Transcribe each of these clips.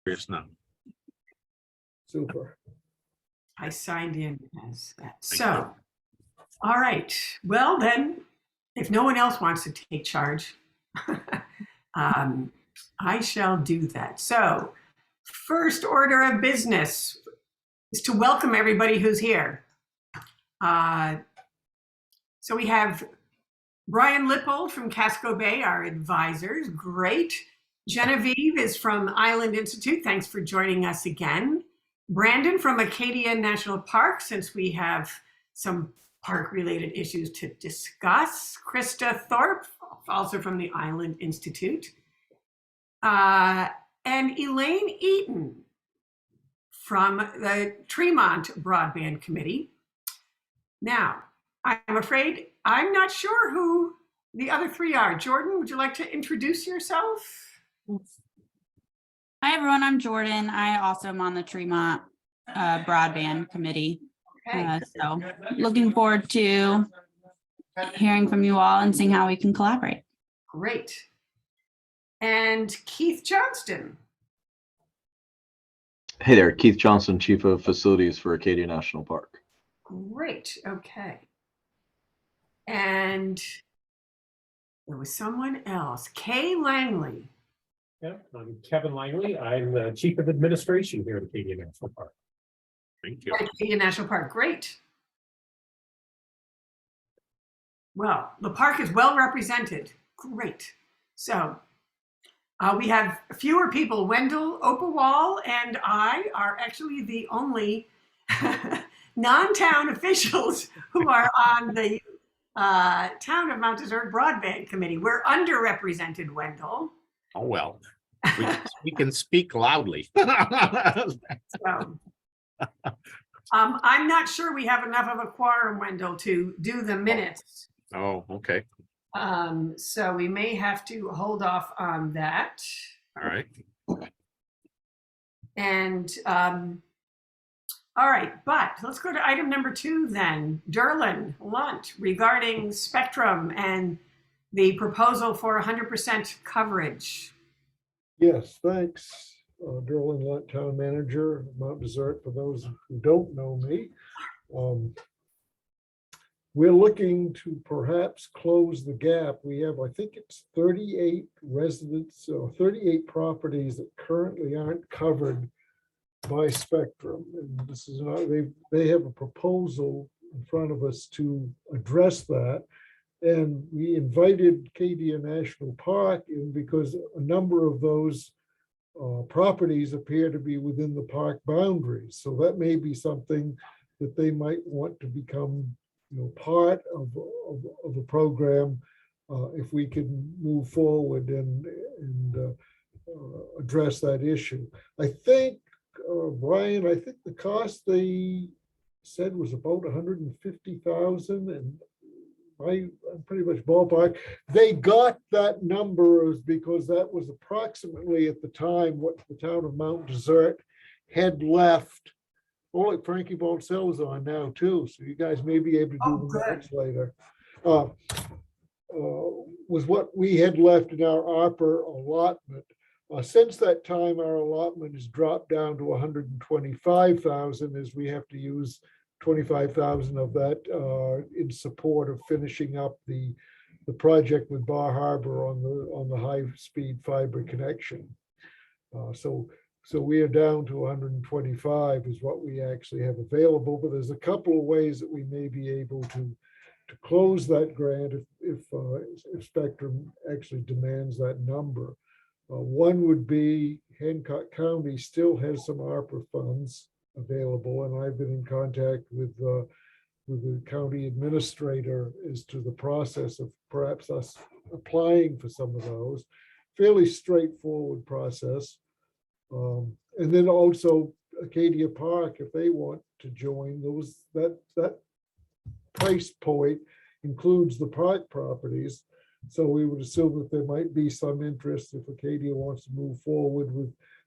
There's none. Super. I signed in as that. So, all right. Well, then, if no one else wants to take charge, I shall do that. So, first order of business is to welcome everybody who's here. So we have Brian Lippold from Casco Bay, our advisors. Great. Genevieve is from Island Institute. Thanks for joining us again. Brandon from Acadia National Park, since we have some park-related issues to discuss. Krista Thorpe, also from the Island Institute. And Elaine Eaton from the Tremont Broadband Committee. Now, I'm afraid I'm not sure who the other three are. Jordan, would you like to introduce yourself? Hi, everyone. I'm Jordan. I also am on the Tremont Broadband Committee. Okay. So looking forward to hearing from you all and seeing how we can collaborate. Great. And Keith Johnston. Hey there, Keith Johnson, Chief of Facilities for Acadia National Park. Great. Okay. And there was someone else. Kay Langley. Yeah, I'm Kevin Langley. I'm the Chief of Administration here at Acadia National Park. Thank you. Acadia National Park. Great. Well, the park is well represented. Great. So we have fewer people. Wendell Opawall and I are actually the only non-town officials who are on the Town of Mount Desert Broadband Committee. We're underrepresented, Wendell. Oh, well, we can speak loudly. So, I'm not sure we have enough of a quorum, Wendell, to do the minutes. Oh, okay. So we may have to hold off on that. All right. And all right, but let's go to item number 2 then. Derlin Lunt regarding Spectrum and the proposal for 100% coverage. Yes, thanks. Derlin Lunt, Town Manager, Mount Desert, for those who don't know me. We're looking to perhaps close the gap. We have, I think it's 38 residents, or 38 properties that currently aren't covered by Spectrum. And this is not, they have a proposal in front of us to address that. And we invited Acadia National Park in because a number of those properties appear to be within the park boundaries. So that may be something that they might want to become, part of a program if we can move forward and address that issue. I think, Brian, I think the cost they said was about 150,000, and I'm pretty much ballpark. They got that number because that was approximately at the time what the town of Mount Desert had left. Oh, Frankie Boncel's on now too, so you guys may be able to do the math later. Was what we had left in our ARPA allotment. Since that time, our allotment has dropped down to 125,000, as we have to use 25,000 of that in support of finishing up the project with Bar Harbor on the high-speed fiber connection. So we are down to 125 is what we actually have available, but there's a couple of ways that we may be able to close that grant if Spectrum actually demands that number. One would be Hancock County still has some ARPA funds available, and I've been in contact with the county administrator as to the process of perhaps us applying for some of those. Fairly straightforward process. And then also Acadia Park, if they want to join, that price point includes the park properties. So we would assume that there might be some interest if Acadia wants to move forward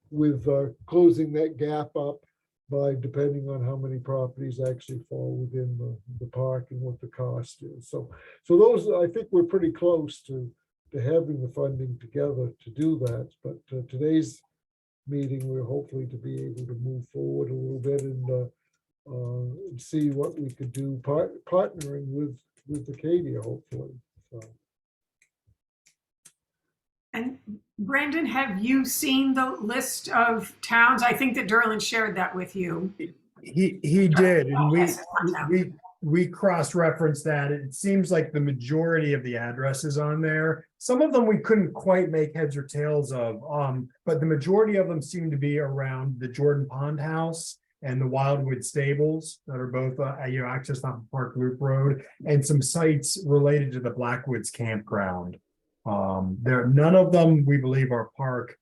with closing that gap up by depending on how many properties actually fall within the park and what the cost is. So those, I think we're pretty close to having the funding together to do that. But today's meeting, we're hopefully to be able to move forward a little bit and see what we could do partnering with Acadia, hopefully. So. And Brandon, have you seen the list of towns? I think that Derlin shared that with you. He did, and Yes, it's one town. we cross-referenced that. It seems like the majority of the addresses on there. Some of them we couldn't quite make heads or tails of, but the majority of them seem to be around the Jordan Pond House and the Wildwood Stables that are both accessed off of Park Loop Road, and some sites related to the Blackwoods Campground. None of them, we believe, are park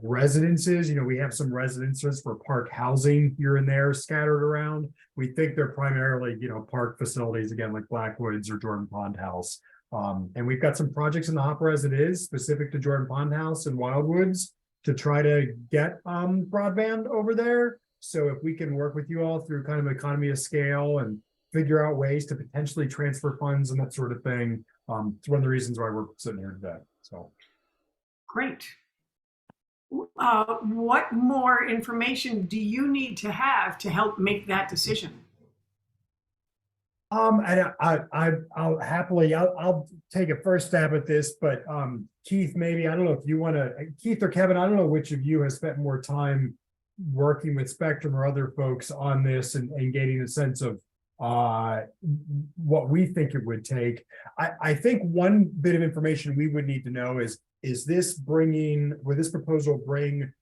residences. We have some residences for park housing here and there scattered around. We think they're primarily, park facilities, again, like Blackwoods or Jordan Pond House. And we've got some projects in the hopper as it is, specific to Jordan Pond House and Wildwoods, to try to get broadband over there. So if we can work with you all through kind of economy of scale and figure out ways to potentially transfer funds and that sort of thing, it's one of the reasons why we're sitting here today. So Great. What more information do you need to have to help make that decision? And I'll happily, I'll take a first stab at this, but Keith, maybe, I don't know if you want to, Keith or Kevin, I don't know which of you has spent more time working with Spectrum or other folks on this and getting a sense of what we think it would take. I think one bit of information we would need to know is this would this proposal bring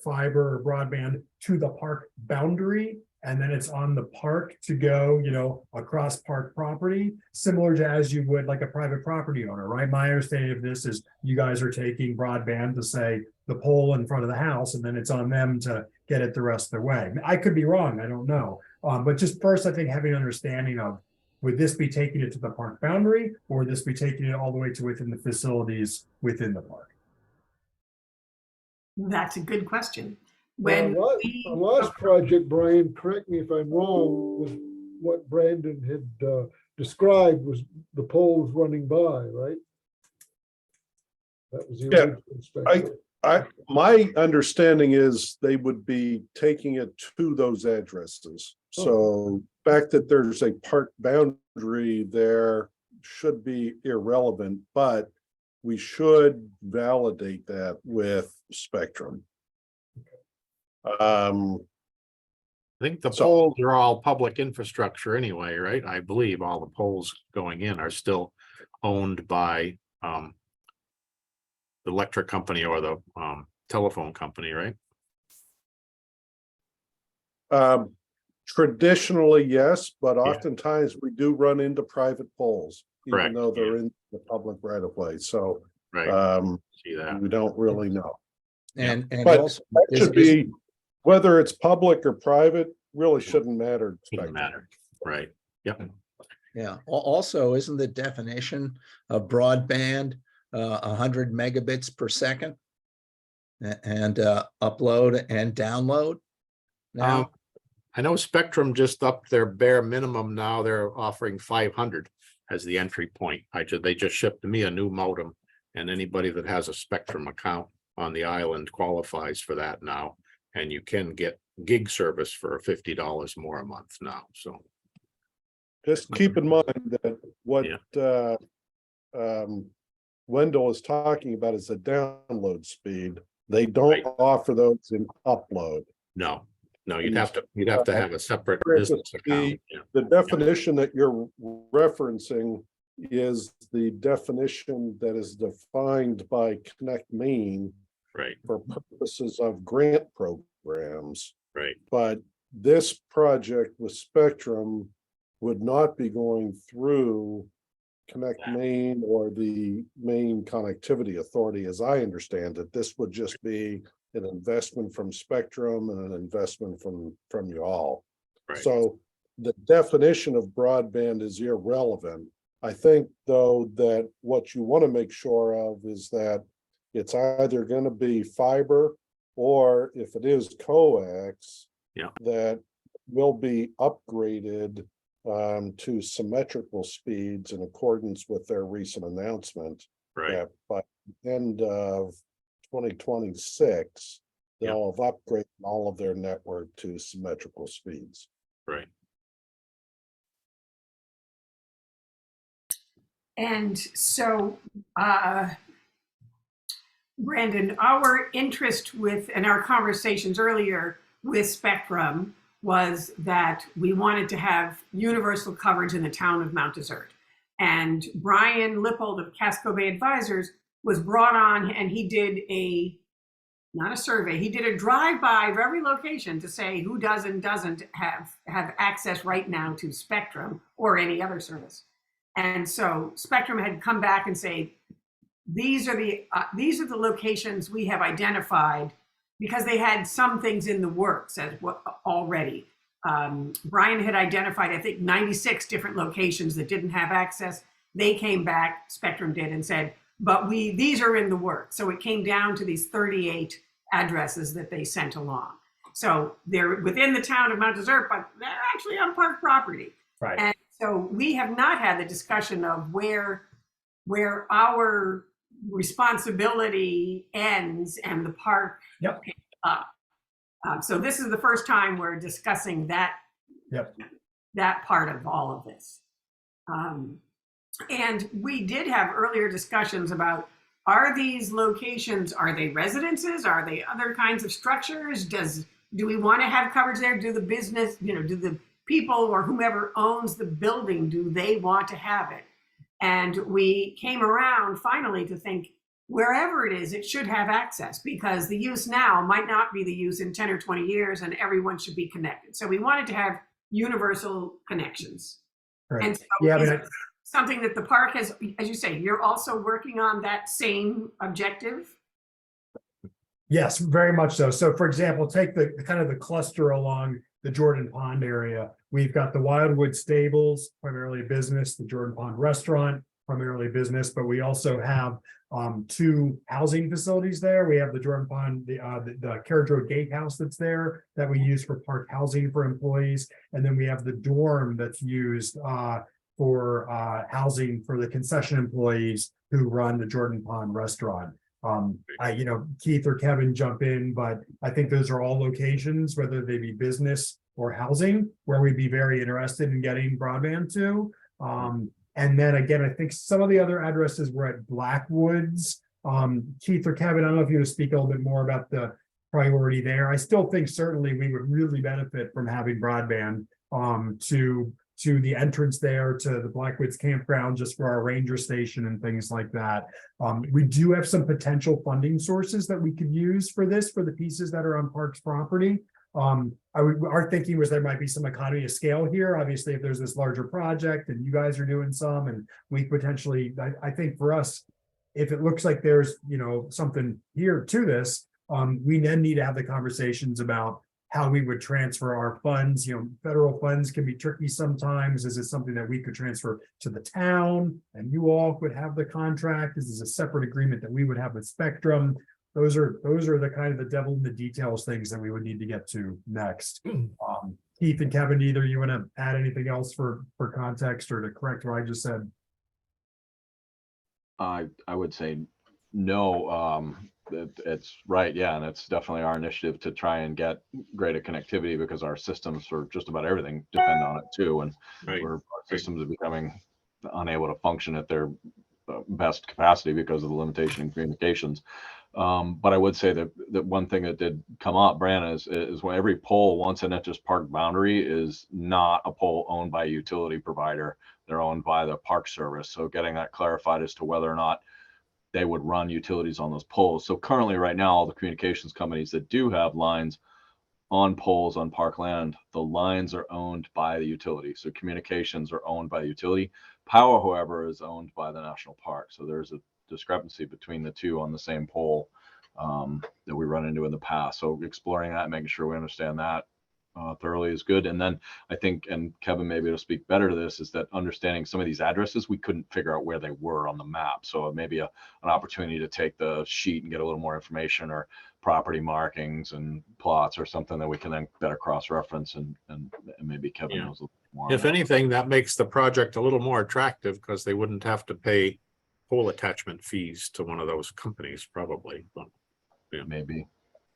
fiber or broadband to the park boundary, and then it's on the park to go, across park property, similar to as you would like a private property owner, right? My understanding of this is you guys are taking broadband to, say, the pole in front of the house, and then it's on them to get it the rest of the way. I could be wrong, I don't know. But just first, I think having an understanding of, would this be taking it to the park boundary, or would this be taking it all the way to within the facilities within the park? That's a good question. Our last project, Brian, correct me if I'm wrong, was what Brandon had described was the poles running by, right? That was the original spectrum. My understanding is they would be taking it to those addresses. So the fact that there's a park boundary there should be irrelevant, but we should validate that with Spectrum. I think the poles are all public infrastructure anyway, right? I believe all the poles going in are still owned by the electric company or the telephone company, right? Traditionally, yes, but oftentimes we do run into private poles, Correct. even though they're in the public right of way. So Right. See that. we don't really know. And But also that should be, whether it's public or private, really shouldn't matter. Shouldn't matter. Right. Yep. yeah. Also, isn't the definition of broadband 100 megabits per second? And upload and download now? I know Spectrum just upped their bare minimum. Now they're offering 500 as the entry point. They just shipped me a new modem, and anybody that has a Spectrum account on the island qualifies for that now. And you can get gig service for $50 more a month now. So Just keep in mind that what Wendell is talking about is the download speed. They don't offer those in upload. no, you'd have to have a separate business account. The definition that you're referencing is the definition that is defined by Connect Maine Right. for purposes of grant programs. Right. But this project with Spectrum would not be going through Connect Maine or the Maine Connectivity Authority, as I understand it. This would just be an investment from Spectrum and an investment from you all. Right. So the definition of broadband is irrelevant. I think, though, that what you want to make sure of is that it's either going to be fiber, or if it is coax, that will be upgraded to symmetrical speeds in accordance with their recent announcement. Right. That by the end of 2026, they'll have upgraded all of their network to symmetrical speeds. Right. And so, Brandon, our interest with, and our conversations earlier with Spectrum was that we wanted to have universal coverage in the town of Mount Desert. And Brian Lippold of Casco Bay Advisors was brought on, and he did not a survey, he did a drive-by of every location to say who does and doesn't have access right now to Spectrum or any other service. And so Spectrum had come back and say, these are the locations we have identified, because they had some things in the works as already. Brian had identified, I think, 96 different locations that didn't have access. They came back, Spectrum did, and said, but these are in the works. So it came down to these 38 addresses that they sent along. So they're within the town of Mount Desert, but they're actually on park property. Right. And so we have not had the discussion of where our responsibility ends and the park Yep. picks up. So this is the first time we're discussing that, Yep. that part of all of this. And we did have earlier discussions about, are these locations, are they residences? Are they other kinds of structures? Do we want to have coverage there? Do the business, do the people or whomever owns the building, do they want to have it? And we came around finally to think, wherever it is, it should have access, because the use now might not be the use in 10 or 20 years, and everyone should be connected. So we wanted to have universal connections. Right. And so Yeah, is it something that the park has, as you say, you're also working on that same objective? Yes, very much so. So for example, take the kind of the cluster along the Jordan Pond area. We've got the Wildwood Stables, primarily a business, the Jordan Pond Restaurant, primarily business, but we also have two housing facilities there. We have the Jordan Pond, the Carriage Road Gatehouse that's there that we use for park housing for employees. And then we have the dorm that's used for housing for the concession employees who run the Jordan Pond Restaurant. Keith or Kevin jump in, but I think those are all locations, whether they be business or housing, where we'd be very interested in getting broadband to. And then again, I think some of the other addresses were at Blackwoods. Keith or Kevin, I don't know if you want to speak a little bit more about the priority there. I still think certainly we would really benefit from having broadband to the entrance there, to the Blackwoods campground, just for our ranger station and things like that. We do have some potential funding sources that we could use for this, for the pieces that are on Parks property. Our thinking was there might be some economy of scale here. Obviously, if there's this larger project and you guys are doing some, and we potentially, I think for us, if it looks like there's, something here to this, we then need to have the conversations about how we would transfer our funds. Federal funds can be tricky sometimes. Is it something that we could transfer to the town and you all would have the contract? Is this a separate agreement that we would have with Spectrum? Those are the kind of the devil in the details things that we would need to get to next. Keith and Kevin, either you want to add anything else for context or to correct what I just said? I would say no. It's right, yeah, and it's definitely our initiative to try and get greater connectivity, because our systems for just about everything depend on it too, and our systems are becoming unable to function at their best capacity because of the limitation in communications. But I would say that one thing that did come up, Brandon, is when every pole once it enters park boundary is not a pole owned by a utility provider. They're owned by the park service. So getting that clarified as to whether or not they would run utilities on those poles. So currently right now, all the communications companies that do have lines on poles on parkland, the lines are owned by the utility. So communications are owned by the utility. Power, however, is owned by the national park. So there's a discrepancy between the two on the same pole that we run into in the past. So exploring that, making sure we understand that thoroughly is good. And then I think, and Kevin maybe will speak better to this, is that understanding some of these addresses, we couldn't figure out where they were on the map. So it may be an opportunity to take the sheet and get a little more information, or property markings and plots or something that we can then better cross-reference, and maybe Kevin knows a little more. If anything, that makes the project a little more attractive, because they wouldn't have to pay pole attachment fees to one of those companies, probably. But, maybe.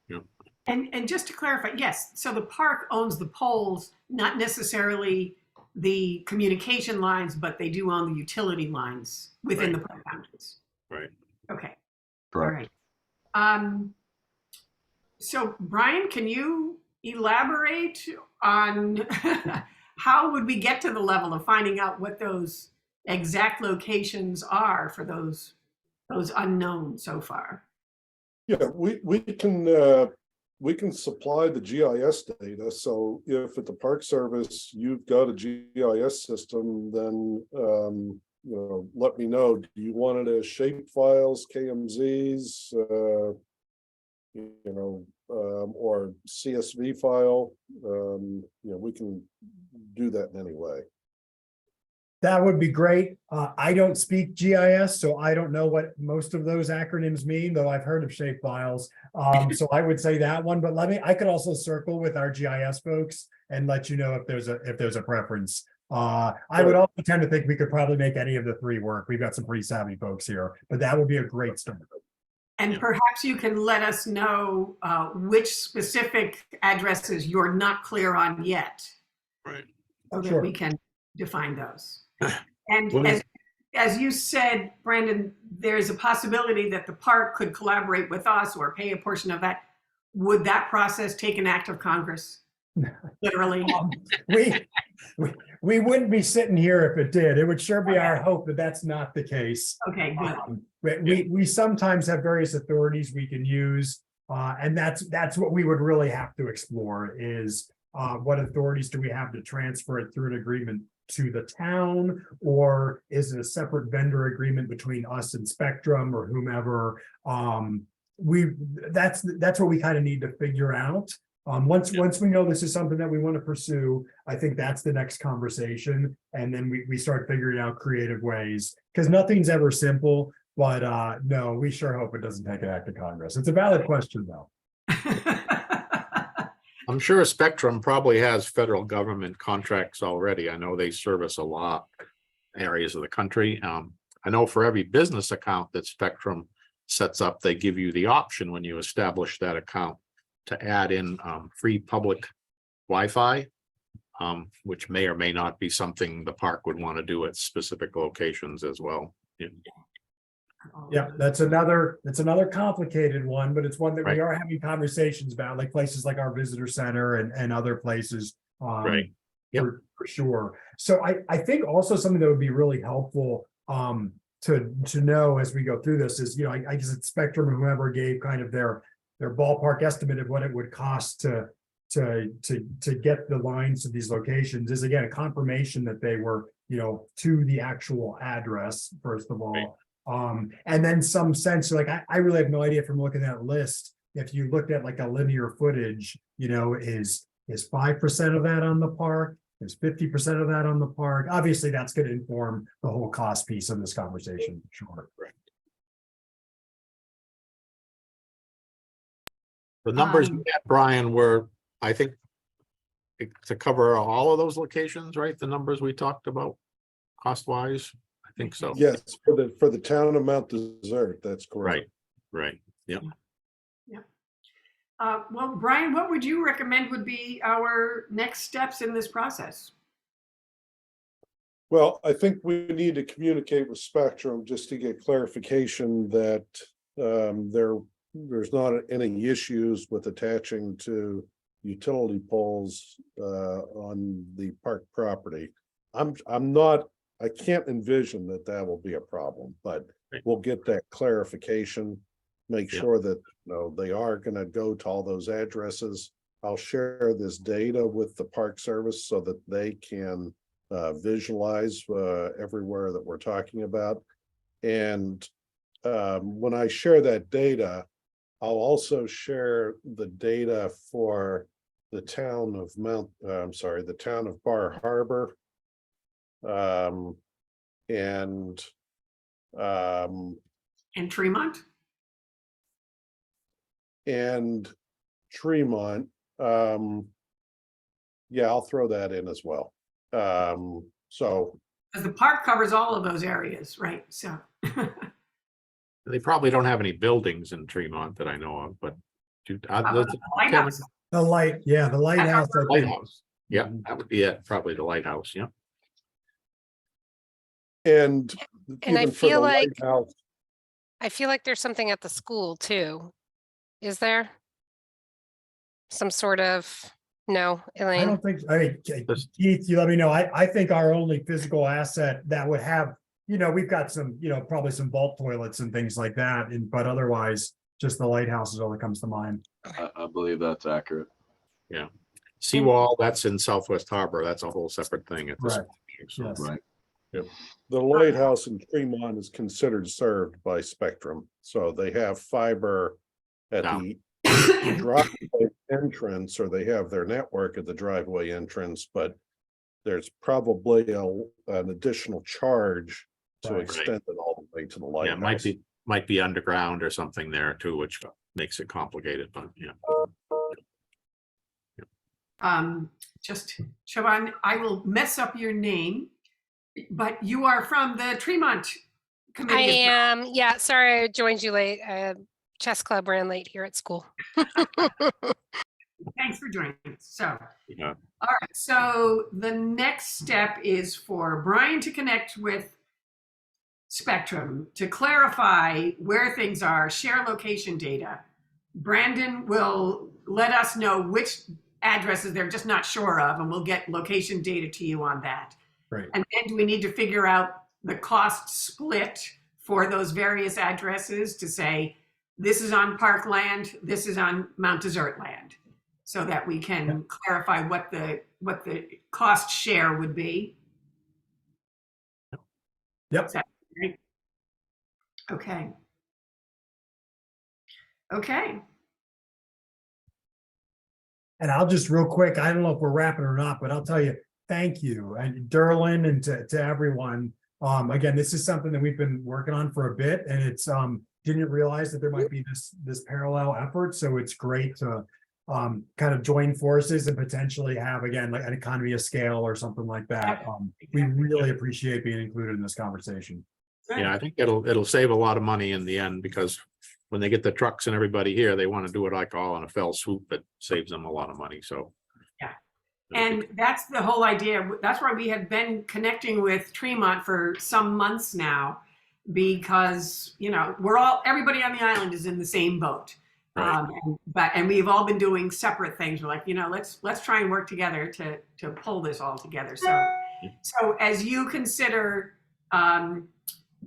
Yeah. And just to clarify, yes, so the park owns the poles, not necessarily the communication lines, but they do own the utility lines within the park boundaries. Right. Okay. Correct. All right. So Brian, can you elaborate on how would we get to the level of finding out what those exact locations are for those unknown so far? Yeah, we can supply the GIS data. So if at the Park Service, you've got a GIS system, then, let me know. Do you want it as shape files, KMZs, or CSV file? We can do that in any way. That would be great. I don't speak GIS, so I don't know what most of those acronyms mean, though I've heard of shape files. So I would say that one, but I could also circle with our GIS folks and let you know if there's a preference. I would also tend to think we could probably make any of the three work. We've got some pretty savvy folks here, but that would be a great start. And perhaps you can let us know which specific addresses you're not clear on yet. Right. So that Sure. we can define those. And Well, as you said, Brandon, there's a possibility that the park could collaborate with us or pay a portion of that. Would that process take an act of Congress? Literally. We wouldn't be sitting here if it did. It would sure be our hope that that's not the case. Okay, good. We sometimes have various authorities we can use, and that's what we would really have to explore is what authorities do we have to transfer it through an agreement to the town, or is it a separate vendor agreement between us and Spectrum or whomever? That's what we kind of need to figure out. Once we know this is something that we want to pursue, I think that's the next conversation. And then we start figuring out creative ways, because nothing's ever simple, but no, we sure hope it doesn't take an act of Congress. It's a valid question though. I'm sure Spectrum probably has federal government contracts already. I know they service a lot areas of the country. I know for every business account that Spectrum sets up, they give you the option when you establish that account to add in free public Wi-Fi, which may or may not be something the park would want to do at specific locations as well. Yeah, that's another complicated one, but it's one that Right. we are having conversations about, like places like our visitor center and other places. Right. Yep. For sure. So I think also something that would be really helpful to know as we go through this is, I guess it's Spectrum or whoever gave kind of their ballpark estimate of what it would cost to get the lines to these locations is, again, a confirmation that they were, to the actual address, first of all. Right. And then some sense, like, I really have no idea from looking at that list, if you looked at like a linear footage, is 5% of that on the park? Is 50% of that on the park? Obviously, that's going to inform the whole cost piece of this conversation. Sure. Right. The numbers you had, Brian, were, I think, to cover all of those locations, right? The numbers we talked about cost-wise, I think so. Yes, for the town of Mount Desert, that's correct. Right. Yep. Well, Brian, what would you recommend would be our next steps in this process? Well, I think we need to communicate with Spectrum just to get clarification that there's not any issues with attaching to utility poles on the park property. I can't envision that will be a problem, but we'll get that clarification, make sure that they are going to go to all those addresses. I'll share this data with the Park Service so that they can visualize everywhere that we're talking about. And when I share that data, I'll also share the data for the town of the town of Bar Harbor. And Tremont? And Tremont. Yeah, I'll throw that in as well. So Because the park covers all of those areas, right? So They probably don't have any buildings in Tremont that I know of, but The Lighthouse. The light, yeah, the lighthouse. I think. lighthouse. Yeah, that would be it, probably the lighthouse, yeah. And And I even for the feel like- lighthouse, I feel like there's something at the school too. Is there? Some sort of, no, I Elaine? don't think, I mean, This- Keith, you let me know. I think our only physical asset that would have, we've got some, probably some vault toilets and things like that. And, but otherwise, just the lighthouse is all that comes to mind. I believe that's accurate. Seawall, that's in Southwest Harbor. That's a whole separate thing. At this Right. point, so- Yes. Right. the lighthouse in Tremont is considered served by Spectrum. So they have fiber at Now. the driveway entrance, or they have their network at the driveway entrance, but there's probably an additional charge to Right. extend it all the way to the Yeah, lighthouse. it might be underground or something there too, which makes it complicated, but yeah. Just, Siobhan, I will mess up your name, but you are from the Tremont I Committee. am, yeah, sorry, I joined you late. Chess club ran late here at school. Thanks for joining us. So, Yeah. all right, so the next step is for Brian to connect with Spectrum to clarify where things are, share location data. Brandon will let us know which addresses they're just not sure of, and we'll get location data to you on that. Right. And then do we need to figure out the cost split for those various addresses to say, this is on park land, this is on Mount Desert land, so that we can clarify what the cost share would be. Yep. Right? Okay. Okay. And I'll just real quick, I don't know if we're wrapping or not, but I'll tell you, thank you. And Derlin and to everyone. Again, this is something that we've been working on for a bit, and it's didn't realize that there might be this parallel effort. So it's great to kind of join forces and potentially have, again, like an economy of scale or something like that. We really appreciate being included in this conversation. Yeah, I think it'll save a lot of money in the end, because when they get the trucks and everybody here, they want to do it like all in a fell swoop. It saves them a lot of money, so. Yeah. And that's the whole idea. That's why we have been connecting with Tremont for some months now, because, everybody on the island is in the same boat. Right. And we've all been doing separate things. We're like, let's try and work together to pull this all together. So as you consider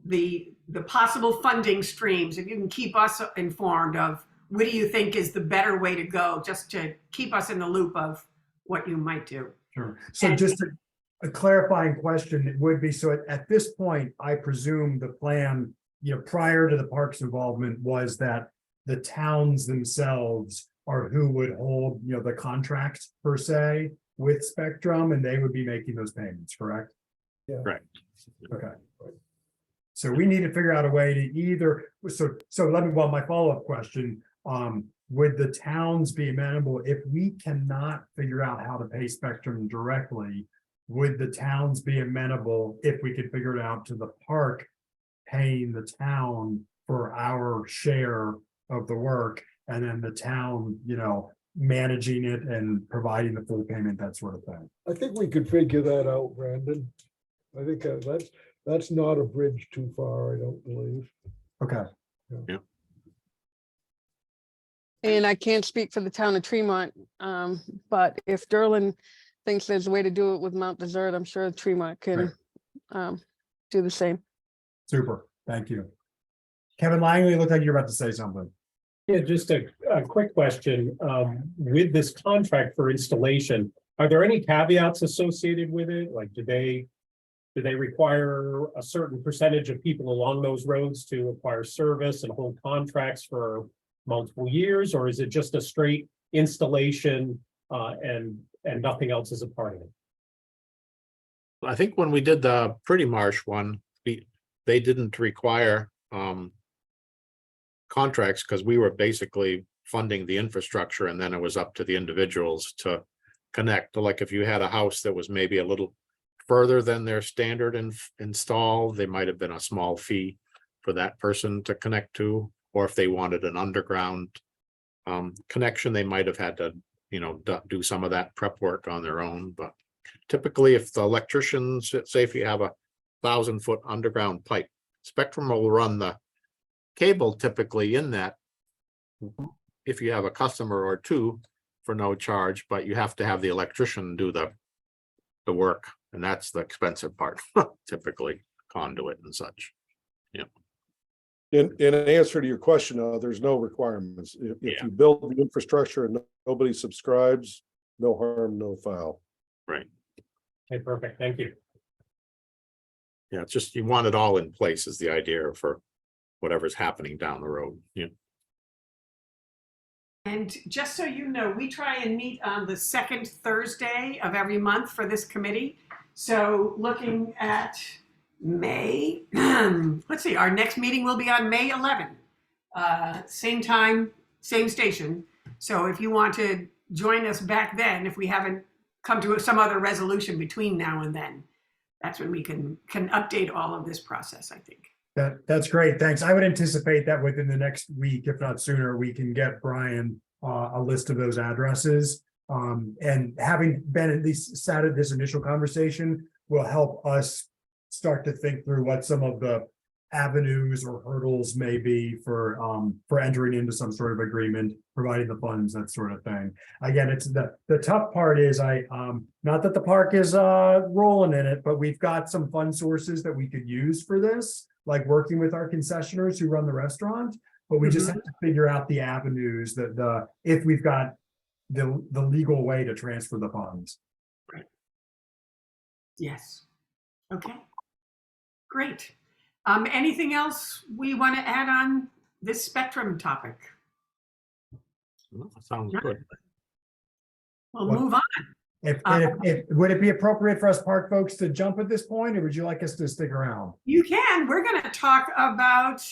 the possible funding streams, if you can keep us informed of what do you think is the better way to go, just to keep us in the loop of what you might do. Sure. So just a clarifying question, it would be, so at this point, I presume the plan, prior to the parks involvement, was that the towns themselves are who would hold, the contract per se with Spectrum, and they would be making those payments, correct? Yeah. Right. Okay. So we need to figure out a way to either, my follow-up question, would the towns be amenable if we cannot figure out how to pay Spectrum directly? Would the towns be amenable if we could figure it out to the park paying the town for our share of the work, and then the town, managing it and providing the full payment, that sort of thing? I think we could figure that out, Brandon. I think that's not a bridge too far, I don't believe. Okay. And I can't speak for the town of Tremont, but if Derlin thinks there's a way to do it with Mount Desert, I'm sure Tremont can do the same. Super, thank you. Kevin Langley, looked like you're about to say something. Yeah, just a quick question. With this contract for installation, are there any caveats associated with it? Like, do they require a certain percentage of people along those roads to acquire service and hold contracts for multiple years, or is it just a straight installation and nothing else is a part of it? I think when we did the Pretty Marsh one, they didn't require contracts, because we were basically funding the infrastructure, and then it was up to the individuals to connect. Like if you had a house that was maybe a little further than their standard install, there might have been a small fee for that person to connect to, or if they wanted an underground connection, they might have had to, do some of that prep work on their own, but typically if the electricians, say if you have a 1,000-foot underground pipe, Spectrum will run the cable typically in that if you have a customer or two for no charge, but you have to have the electrician do the work, and that's the expensive part, typically conduit and such. In answer to your question, there's no requirements. If you build the infrastructure and nobody subscribes, no harm, no foul. Right. Okay, perfect. Thank you. Yeah, it's just you want it all in place is the idea for whatever's happening down the road. Yeah. And just so you know, we try and meet on the second Thursday of every month for this committee. So looking at May, let's see, our next meeting will be on May 11th. Same time, same station. So if you want to join us back then, if we haven't come to some other resolution between now and then, that's when we can update all of this process, I think. That's great. Thanks. I would anticipate that within the next week, if not sooner, we can get Brian a list of those addresses. And having been at least sat at this initial conversation will help us start to think through what some of the avenues or hurdles may be for entering into some sort of agreement, providing the funds, that sort of thing. Again, it's the tough part is not that the park is rolling in it, but we've got some fund sources that we could use for this, like working with our concessioners who run the restaurant, but we just have to figure out the avenues if we've got the legal way to transfer the funds. Right. Yes. Okay. Great. Anything else we want to add on this Spectrum topic? Well, that sounds good. We'll move on. Would it be appropriate for us park folks to jump at this point, or would you like us to stick around? You can. We're going to talk about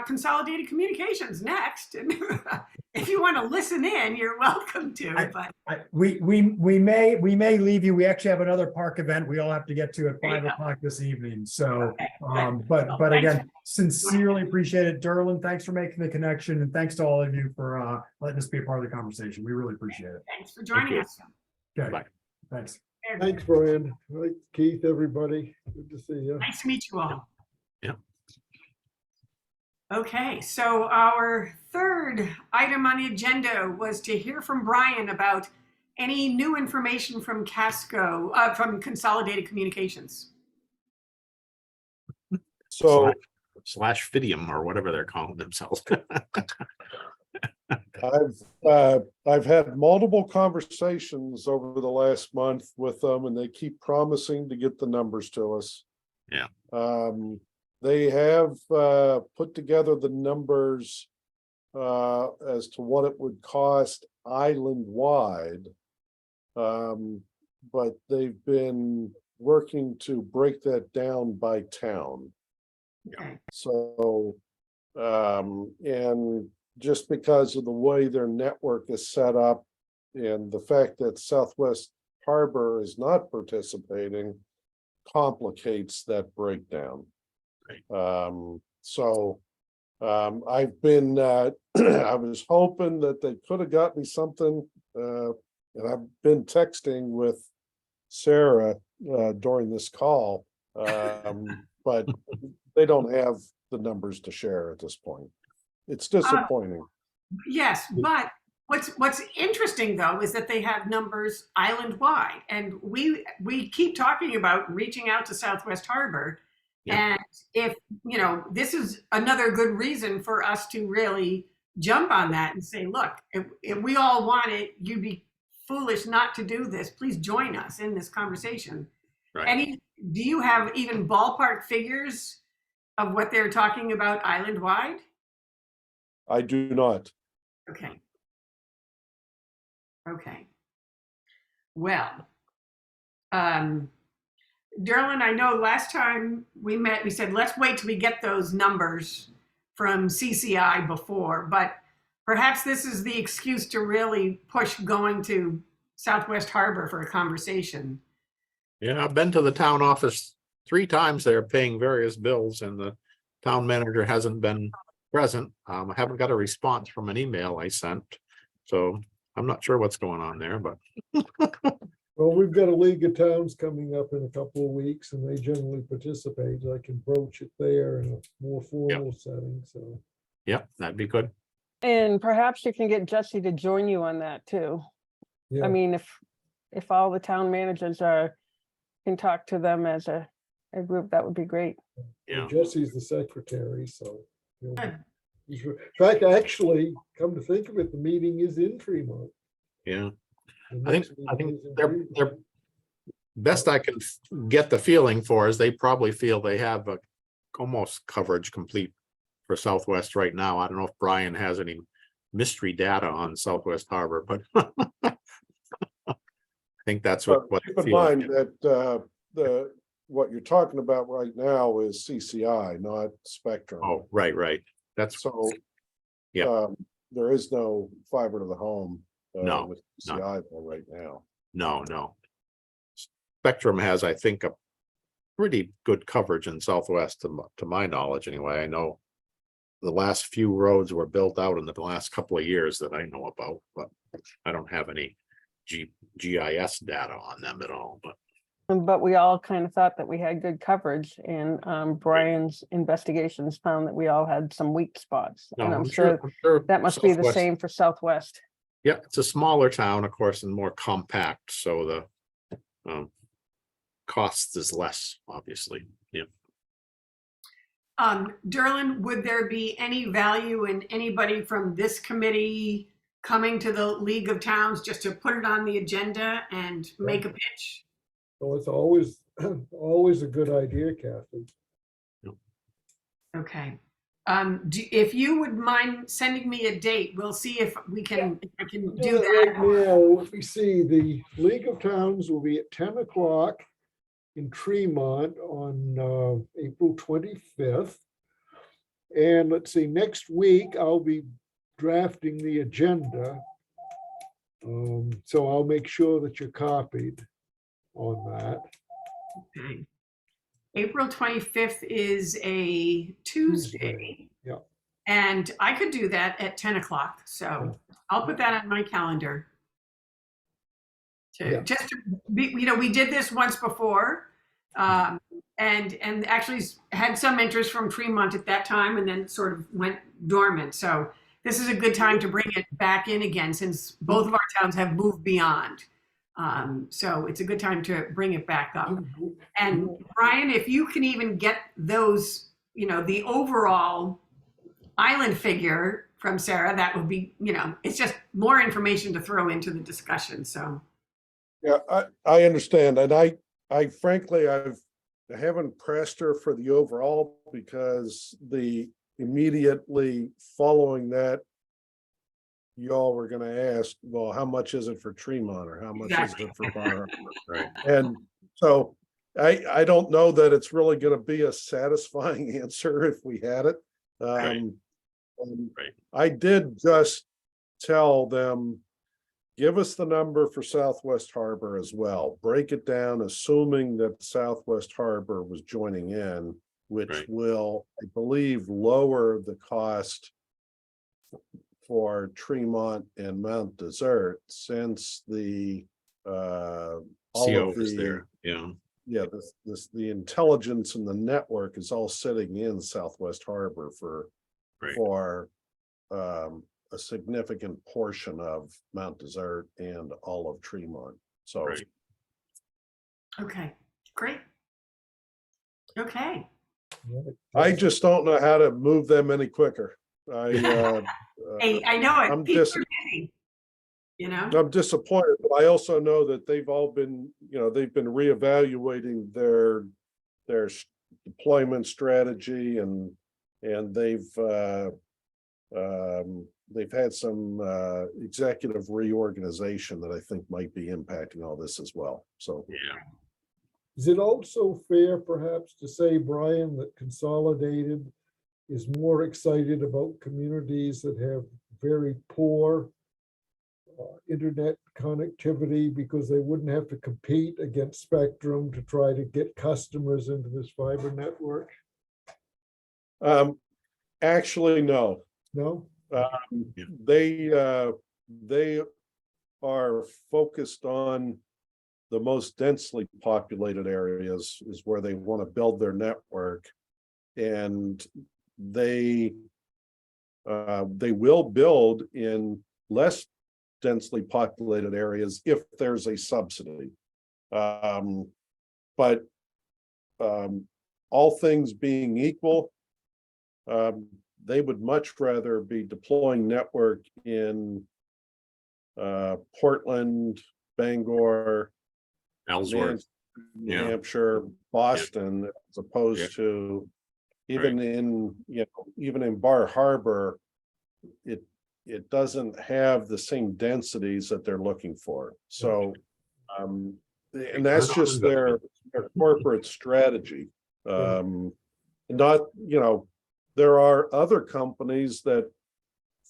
consolidated communications next. If you want to listen in, you're welcome to. We may leave you. We actually have another park event we all have to get to at 5 o'clock this evening. So, but again, sincerely appreciate it, Derlin. Thanks for making the connection, and thanks to all of you for letting us be a part of the conversation. We really appreciate it. Thanks for joining us. Okay. Bye. Thanks. Thanks, Brian. Keith, everybody. Good to see you. Nice to meet you all. Yeah. Okay, so our third item on the agenda was to hear from Brian about any new information from Casco, from Consolidated Communications. So Slash Fidium or whatever they're calling themselves. I've had multiple conversations over the last month with them, and they keep promising to get the numbers to us. Yeah. They have put together the numbers as to what it would cost island-wide. But they've been working to break that down by town. Okay. So, and just because of the way their network is set up and the fact that Southwest Harbor is not participating complicates that breakdown. I've been, I was hoping that they could have got me something, and I've been texting with Sarah during this call, but they don't have the numbers to share at this point. It's disappointing. Yes, but what's interesting though is that they have numbers island-wide, and we keep talking about reaching out to Southwest Harbor. Yeah. And if, this is another good reason for us to really jump on that and say, look, if we all want it, you'd be foolish not to do this. Please join us in this conversation. Right. Do you have even ballpark figures of what they're talking about island-wide? I do not. Okay. Okay. Well, Derlin, I know last time we met, we said, let's wait till we get those numbers from CCI before, but perhaps this is the excuse to really push going to Southwest Harbor for a conversation. Yeah, I've been to the town office 3 times. They're paying various bills and the town manager hasn't been present. I haven't got a response from an email I sent. So I'm not sure what's going on there, but Well, we've got a League of Towns coming up in a couple of weeks and they generally participate. I can broach it there in a more formal setting, so. yeah, that'd be good. And perhaps you can get Jesse to join you on that too. Yeah. I mean, if all the town managers can talk to them as a group, that would be great. Yeah. Jesse's the secretary, so. Good. In fact, actually, come to think of it, the meeting is in Tremont. Yeah. The I think next meeting is in they're Tremont. best I can get the feeling for is they probably feel they have a almost coverage complete for Southwest right now. I don't know if Brian has any mystery data on Southwest Harbor, but I think that's what. Keep in mind that what you're talking about right now is CCI, not Spectrum. Oh, right. That's So, yeah. There is no fiber to the home No, with CCI right now. No. Spectrum has, I think, a pretty good coverage in Southwest to my knowledge anyway. I know the last few roads were built out in the last couple of years that I know about, but I don't have any GIS data on them at all, But we all kind of thought that we had good coverage, and Brian's investigations found that we all had some weak spots. no, And I'm I'm sure sure that must be the Southwest- same for Southwest. Yeah, it's a smaller town, of course, and more compact, so the cost is less, obviously. Yeah. Derlin, would there be any value in anybody from this committee coming to the League of Towns just to put it on the agenda and make a pitch? So it's always, always a good idea, Kathy. Okay. If you would mind sending me a date, we'll see if I can do Right that. now, let me see, the League of Towns will be at 10 o'clock in Tremont on April 25th. And let's see, next week I'll be drafting the agenda. So I'll make sure that you're copied on that. Okay. April 25th is a Tuesday. Yeah. And I could do that at 10 o'clock. So I'll put that on my calendar. Yeah. Just to be, we did this once before. And actually had some interest from Tremont at that time and then sort of went dormant. So this is a good time to bring it back in again since both of our towns have moved beyond. So it's a good time to bring it back up. And Brian, if you can even get those, the overall island figure from Sarah, that would be, it's just more information to throw into the discussion. So. Yeah, I understand. And I frankly, I haven't pressed her for the overall because the immediately following that, y'all were going to ask, well, how much is it for Tremont or how much is it for Bar Harbor? Right. And so I don't know that it's really going to be a satisfying answer if we had it. Right. I did just tell them, give us the number for Southwest Harbor as well. Break it down, assuming that Southwest Harbor was joining in, which will, I believe, lower the cost for Tremont and Mount Desert since the all CO of is the there. Yeah. the intelligence and the network is all sitting in Southwest Harbor for a significant portion of Mount Desert and all of Tremont. So Okay, great. Okay. I just don't know how to move them any quicker. Hey, I know it. I'm People are busy, I'm disappointed, but I also know that they've all been, they've been reevaluating their deployment strategy and they've had some executive reorganization that I think might be impacting all this as well. So yeah. Is it also fair perhaps to say, Brian, that Consolidated is more excited about communities that have very poor internet connectivity because they wouldn't have to compete against Spectrum to try to get customers into this fiber network? Actually, no. No? They they are focused on the most densely populated areas is where they want to build their network. And they will build in less densely populated areas if there's a subsidy. But all things being equal, they would much rather be deploying network in Portland, Bangor, Ellsworth. New Yeah. Hampshire, Boston, as opposed to even in Bar Harbor, it doesn't have the same densities that they're looking for. So, and that's just their corporate strategy. Not, there are other companies that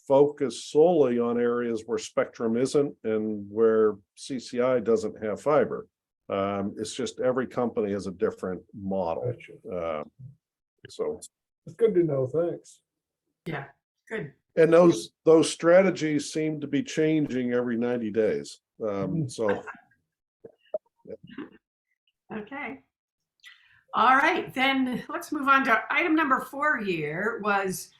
focus solely on areas where spectrum isn't and where CCI doesn't have fiber. It's just every company has a different model. So it's good to know. Thanks. Yeah, good. and those strategies seem to be changing every 90 days. So Okay. All right, then let's move on to item number 4 here was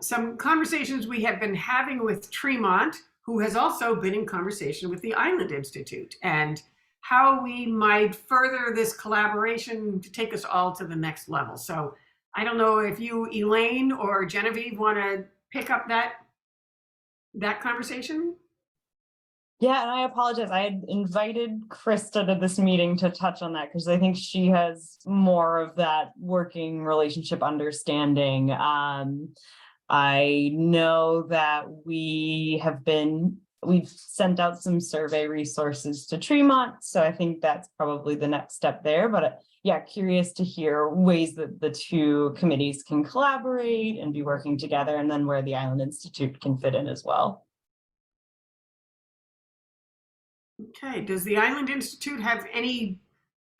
some conversations we have been having with Tremont, who has also been in conversation with the Island Institute, and how we might further this collaboration to take us all to the next level. So I don't know if you, Elaine or Genevieve, want to pick up that conversation? Yeah, and I apologize. I had invited Krista to this meeting to touch on that because I think she has more of that working relationship understanding. I know that we've sent out some survey resources to Tremont, so I think that's probably the next step there. But yeah, curious to hear ways that the two committees can collaborate and be working together, and then where the Island Institute can fit in as well. Okay, does the Island Institute have any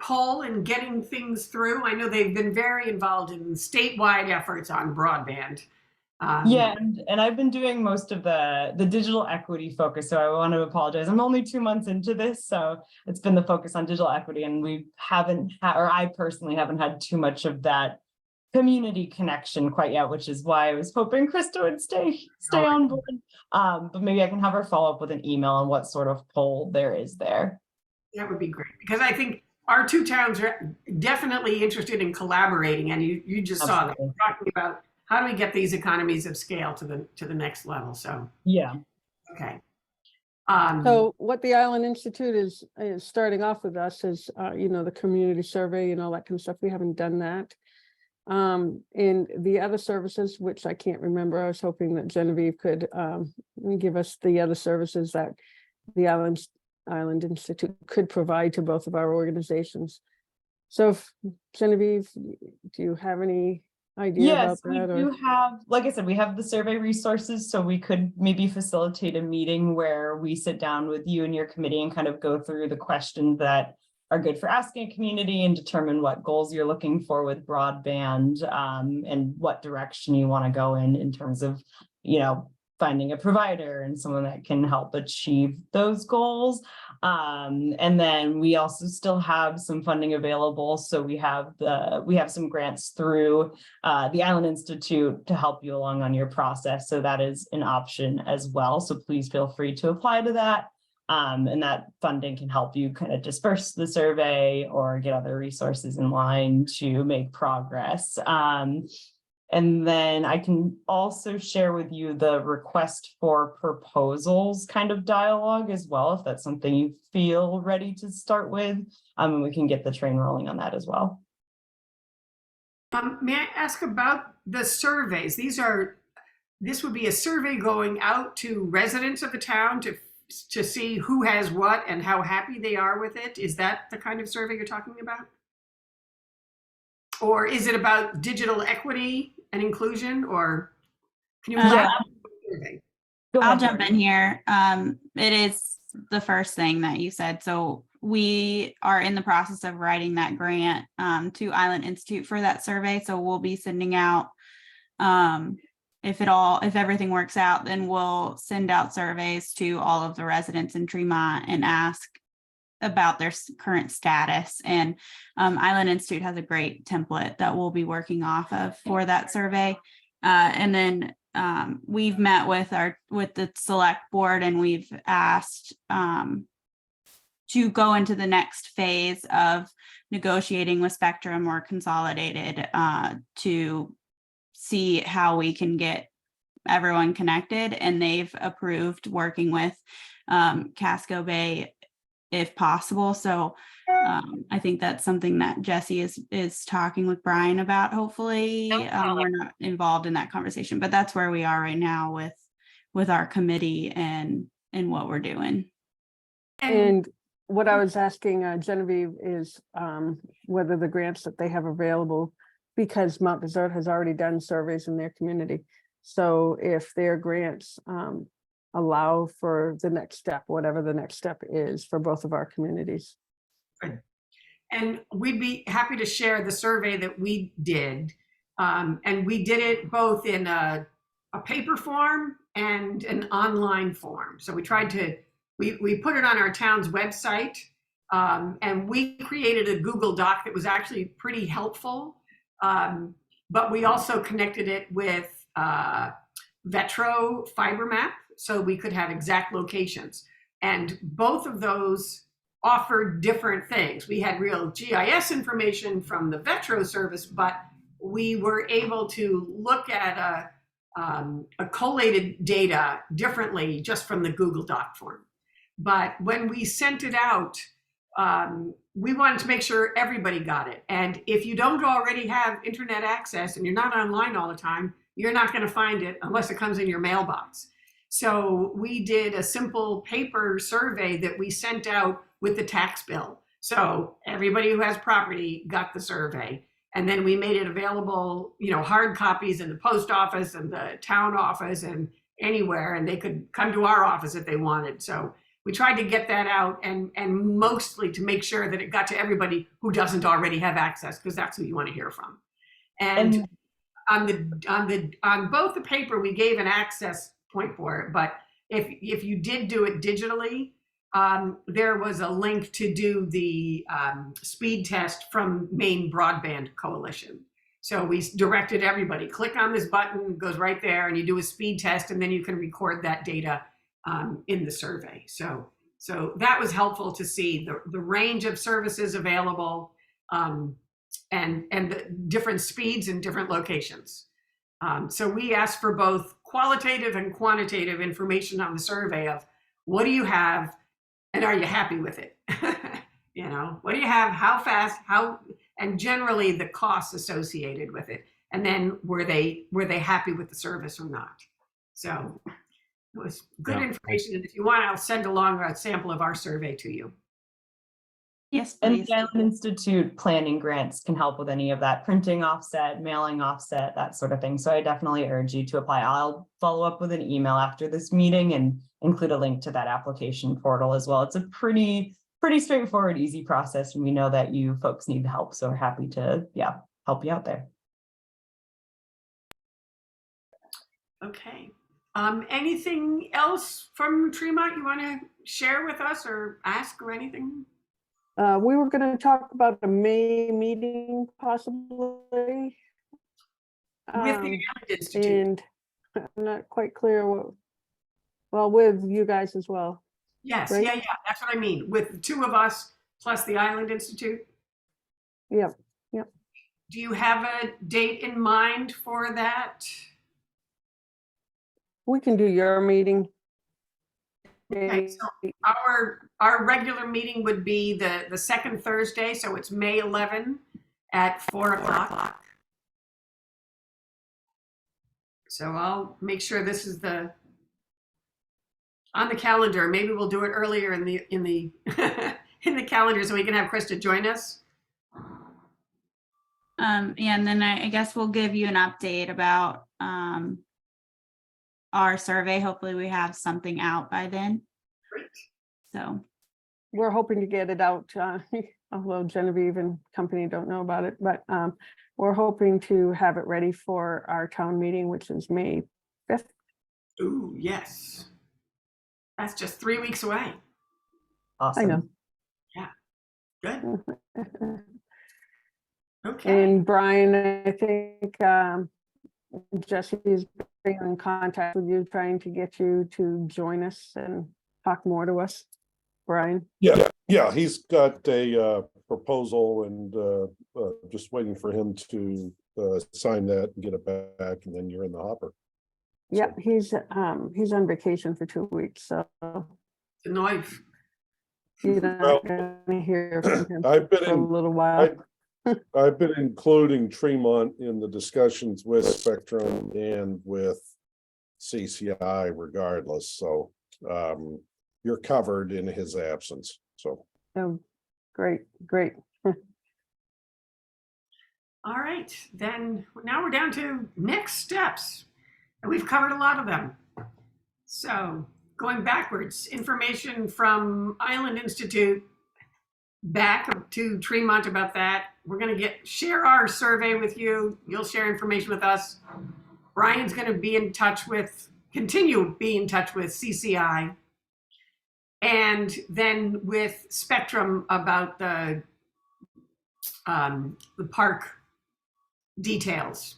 pull in getting things through? I know they've been very involved in statewide efforts on broadband. Yeah, and I've been doing most of the digital equity focus, so I want to apologize. I'm only 2 months into this, so it's been the focus on digital equity, and we haven't or I personally haven't had too much of that community connection quite yet, which is why I was hoping Krista would stay on board. But maybe I can have her follow up with an email on what sort of poll there is there. That would be great, because I think our two towns are definitely interested in collaborating, and you just saw that. We're talking about how do we get these economies of scale to the next level. So yeah. Okay. So what the Island Institute is starting off with us is, the community survey and all that kind of stuff. We haven't done that. And the other services, which I can't remember, I was hoping that Genevieve could give us the other services that the Island Institute could provide to both of our organizations. So Genevieve, do you have any idea about that? Yes, we do have, like I said, we have the survey resources, so we could maybe facilitate a meeting where we sit down with you and your committee and kind of go through the questions that are good for asking a community and determine what goals you're looking for with broadband, and what direction you want to go in terms of, finding a provider and someone that can help achieve those goals. And then we also still have some funding available. So we have some grants through the Island Institute to help you along on your process. So that is an option as well. So please feel free to apply to that. And that funding can help you kind of disperse the survey or get other resources in line to make progress. And then I can also share with you the request for proposals kind of dialogue as well, if that's something you feel ready to start with. And we can get the train rolling on that as well. May I ask about the surveys? This would be a survey going out to residents of the town to see who has what and how happy they are with it. Is that the kind of survey you're talking about? Or is it about digital equity and inclusion, or can you I'll jump in here. It is the first thing that you said. So we are in the process of writing that grant to Island Institute for that survey. So we'll be sending out if everything works out, then we'll send out surveys to all of the residents in Tremont and ask about their current status. And Island Institute has a great template that we'll be working off of for that survey. And then we've met with the select board, and we've asked to go into the next phase of negotiating with Spectrum or Consolidated to see how we can get everyone connected. And they've approved working with Casco Bay if possible. So I think that's something that Jesse is talking with Brian about. Hopefully we're not involved in that conversation, but that's where we are right now with our committee and what we're doing. And what I was asking Genevieve is whether the grants that they have available, because Mount Desert has already done surveys in their community. So if their grants allow for the next step, whatever the next step is for both of our communities. And we'd be happy to share the survey that we did. And we did it both in a paper form and an online form. So we tried to, we put it on our town's website, and we created a Google Doc that was actually pretty helpful. But we also connected it with Vetro Fiber Map, so we could have exact locations. And both of those offered different things. We had real GIS information from the Vetro service, but we were able to look at a collated data differently just from the Google Doc form. But when we sent it out, we wanted to make sure everybody got it. And if you don't already have internet access and you're not online all the time, you're not going to find it unless it comes in your mailbox. So we did a simple paper survey that we sent out with the tax bill. So everybody who has property got the survey. And then we made it available, hard copies in the post office and the town office and anywhere, and they could come to our office if they wanted. So we tried to get that out and mostly to make sure that it got to everybody who doesn't already have access, because that's who you want to hear from. And on both the paper, we gave an access point for it, but if you did do it digitally, there was a link to do the speed test from Maine Broadband Coalition. So we directed everybody, click on this button, it goes right there, and you do a speed test, and then you can record that data in the survey. So that was helpful to see the range of services available and the different speeds in different locations. So we asked for both qualitative and quantitative information on the survey of what do you have and are you happy with it? What do you have, how fast, and generally the costs associated with it. And then were they happy with the service or not? So it was good information. And if you want, I'll send along a sample of our survey to you. Yes, please. And the Island Institute planning grants can help with any of that, printing offset, mailing offset, that sort of thing. So I definitely urge you to apply. I'll follow up with an email after this meeting and include a link to that application portal as well. It's a pretty straightforward, easy process. And we know that you folks need help. So we're happy to, help you out there. Okay. Anything else from Tremont you want to share with us or ask or anything? We were going to talk about a May meeting possibly. With the Island Institute. And I'm not quite clear with you guys as well. Yes, right? yeah, that's what I mean. With the two of us plus the Island Institute. Yep. Do you have a date in mind for that? We can do your meeting. Okay, so our regular meeting would be the second Thursday, so it's May 11 at 4 o'clock. So I'll make sure this is on the calendar. Maybe we'll do it earlier in the in the calendar so we can have Krista join us. And then I guess we'll give you an update about our survey. Hopefully we have something out by then. Great. So We're hoping to get it out, although Genevieve and company don't know about it, but we're hoping to have it ready for our town meeting, which is May Ooh, yes. That's just 3 weeks away. I Awesome. know. Good. Okay. And Brian, I think Jesse's been in contact with you, trying to get you to join us and talk more to us. Brian? Yeah, he's got a proposal and just waiting for him to sign that and get it back, and then you're in the hopper. Yeah, he's on vacation for 2 weeks, so The knife. you're Well, not gonna hear from him I've been for a in, little while. I've been including Tremont in the discussions with Spectrum and with CCI regardless, so you're covered in his absence, so. Oh, great. All right, then now we're down to next steps. And we've covered a lot of them. So going backwards, information from Island Institute back to Tremont about that. We're going to share our survey with you. You'll share information with us. Brian's going to continue being in touch with CCI. And then with Spectrum about the park details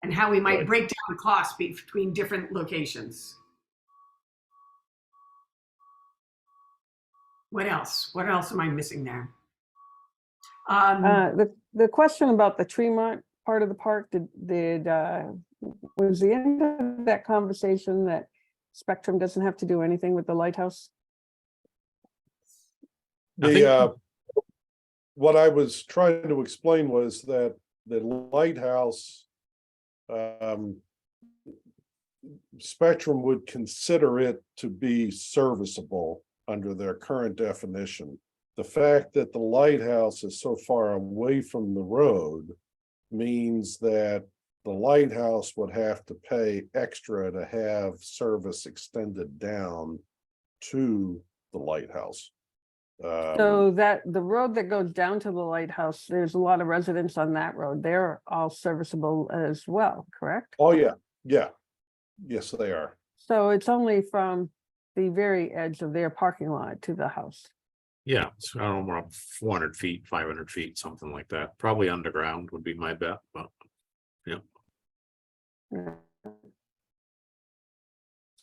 and how we might Right. break down the cost between different locations. What else? What else am I missing there? The question about the Tremont part of the park, was the end of that conversation that Spectrum doesn't have to do anything with the lighthouse? What I was trying to explain was that the lighthouse, Spectrum would consider it to be serviceable under their current definition. The fact that the lighthouse is so far away from the road means that the lighthouse would have to pay extra to have service extended down to the lighthouse. So that the road that goes down to the lighthouse, there's a lot of residents on that road. They're all serviceable as well, correct? Oh, yeah. Yes, they are. So it's only from the very edge of their parking lot to the house. Yeah, it's around 400 feet, 500 feet, something like that. Probably underground would be my bet, but yeah. Yeah.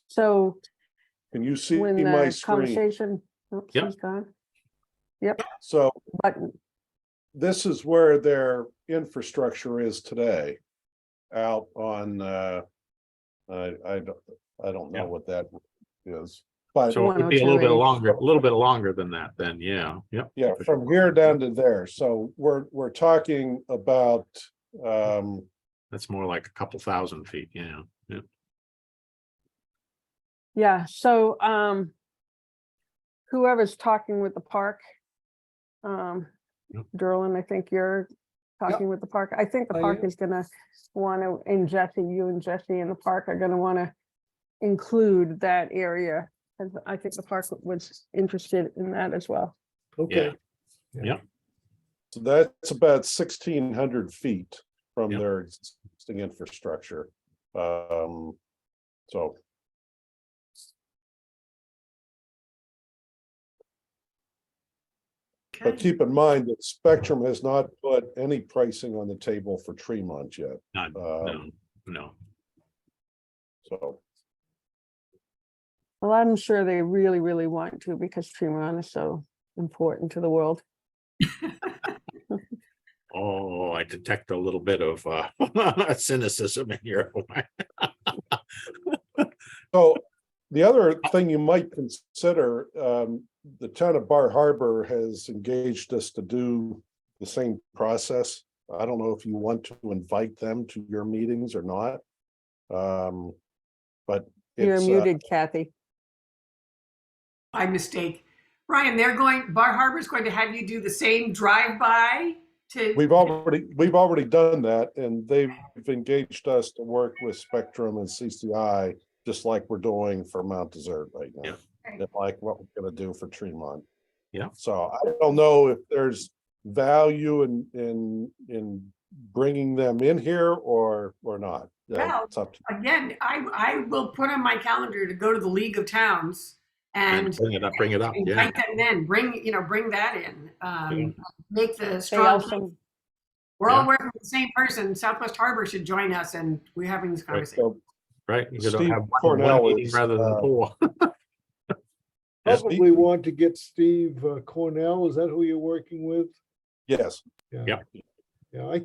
So Can you see when my the screen? conversation, oops, Yep. he's gone. Yep, So button. this is where their infrastructure is today, out on I don't know what that is, but So it would be a little bit 102A. longer than that then, yeah, yep. yeah, from here down to there. So we're talking about That's more like a couple thousand feet, yeah. Yeah, so whoever's talking with the park, Yep. Derlin, I think you're talking with the park. I think the I park am. is gonna wanna, and Jesse, you and Jesse in the park are gonna wanna include that area. And I think the park was interested in that as well. Okay. Yep. so that's about 1,600 feet from Yep. their existing infrastructure. So but Okay. keep in mind that Spectrum has not put any pricing on the table for Tremont yet. No. So Well, I'm sure they really, really want to because Tremont is so important to the world. Oh, I detect a little bit of cynicism in your So the other thing you might consider, the town of Bar Harbor has engaged us to do the same process. I don't know if you want to invite them to your meetings or not. But You're it's, muted, Kathy. By mistake. Brian, Bar Harbor's going to have you do the same drive-by to. we've already done that, and they've engaged us to work with Spectrum and CCI, just like we're doing for Mount Desert right now. Yeah. And like what we're gonna do for Tremont. Yeah. So I don't know if there's value in bringing them in here or not. Well, it's up to, again, I will put on my calendar to go to the League of Towns And and bring it up, yeah. invite them in, bring that in. Make the They strong, also, we're all Yeah. working with the same person. Southwest Harbor should join us and we're having this conversation. so Right, you could Steve have one Cornell meeting is, rather than 4. Probably want to get Steve Cornell. Is that who you're working with? yes, Yeah. Yeah, I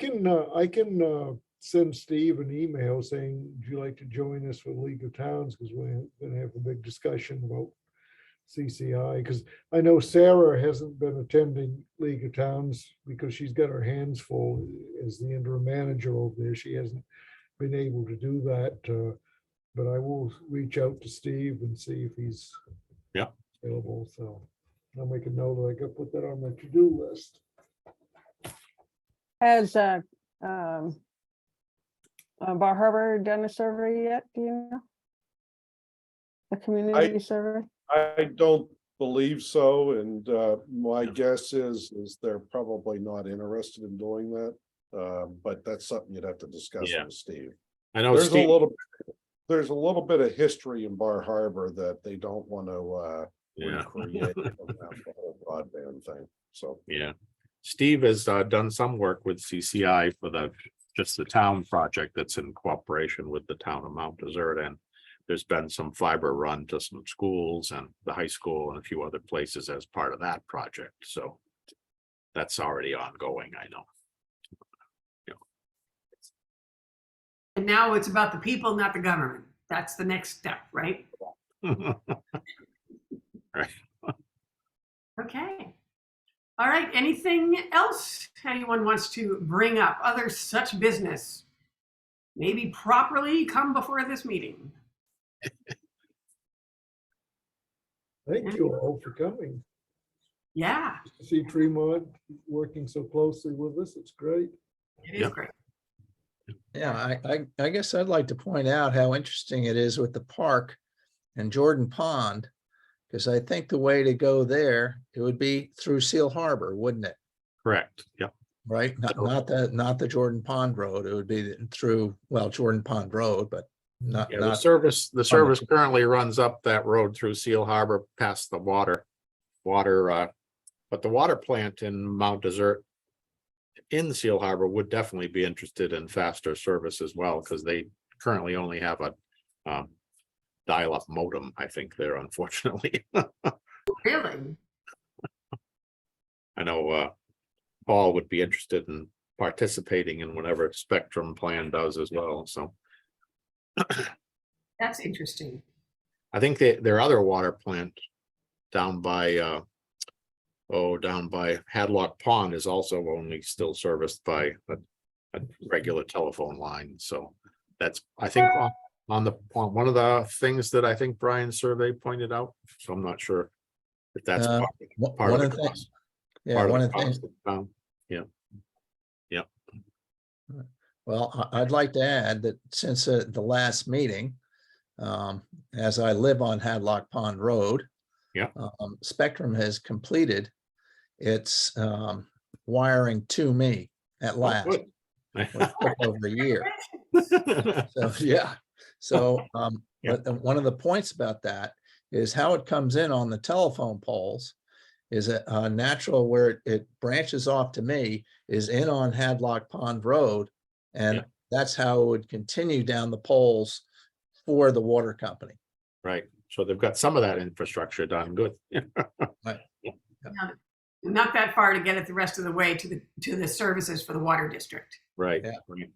can send Steve an email saying, would you like to join us for League of Towns? Because we're gonna have a big discussion about CCI, because I know Sarah hasn't been attending League of Towns because she's got her hands full as the interim manager over there. She hasn't been able to do that. But I will reach out to Steve and see if he's available. So I'll make a note that I got to put that on my to-do list. has Bar Harbor done a survey yet? Do you know? A community survey? I don't believe so, and my guess is they're probably not interested in doing that. But that's something you'd have to discuss Yeah. with Steve. I know There's Steve, there's a little bit of history in Bar Harbor that they don't want to Yeah. recreate around the whole broadband thing. So yeah. Steve has done some work with CCI for just the town project that's in cooperation with the town of Mount Desert, and there's been some fiber run to some schools and the high school and a few other places as part of that project. So that's already ongoing, I know. And now it's about the people, not the government. That's the next step, right? Right. Okay. All right. Anything else anyone wants to bring up? Other such business? Maybe properly come before this meeting. Thank you all for coming. Yeah, To see Tremont working so closely with us. It's great. it is great. Yeah, I guess I'd like to point out how interesting it is with the park and Jordan Pond, because I think the way to go there, it would be through Seal Harbor, wouldn't it? Correct, yeah. Right? Not the Jordan Pond Road. It would be through, well, Jordan Pond Road, but not, Yeah, the not, service currently runs up that road through Seal Harbor past the water, but the water plant in Mount Desert in Seal Harbor would definitely be interested in faster service as well, because they currently only have a dial-up modem, I think there, unfortunately. Really? I know Paul would be interested in participating in whatever Spectrum plan does as well, so. That's interesting. I think their other water plant down by Hadlock Pond is also only still serviced by a regular telephone line. So that's, I think, on one of the things that I think Brian's survey pointed out. So I'm not sure if that's part one of the of the things. cost. Yeah, Part of one the of the things. cost of the town. Yeah. Well, I'd like to add that since the last meeting, as I live on Hadlock Pond Road, Yeah. Spectrum has completed its wiring to me at last. good. It took over a year. So, yeah. So, Yeah. but one of the points about that is how it comes in on the telephone poles is a natural where it branches off to me is in on Hadlock Pond Road. And Yeah. that's how it would continue down the poles for the water company. Right. So they've got some of that infrastructure done. Good. Not that far to get it the rest of the way to the services for the water district. Right. Yeah. Right.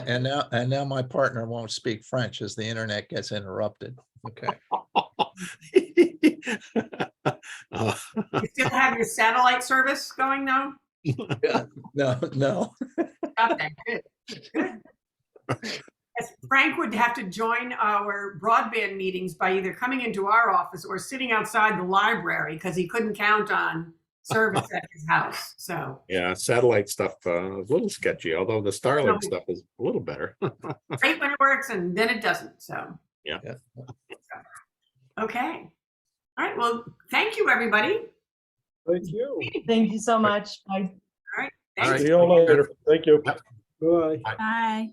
And now my partner won't speak French as the internet gets interrupted. Okay. Uh, You still have your satellite service going though? Yeah, no. Okay, good. Good. Yes, Frank would have to join our broadband meetings by either coming into our office or sitting outside the library because he couldn't count on service at his house. So Yeah, satellite stuff is a little sketchy, although the Starlink stuff is a little better. great when it works and then it doesn't. So Yeah. okay. All right. Well, thank you, everybody. Thank you. Thank you so much. Bye. All right. All right. see you all later. Thank you. Bye. Bye.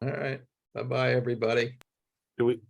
All right. Bye-bye, everybody. Do we,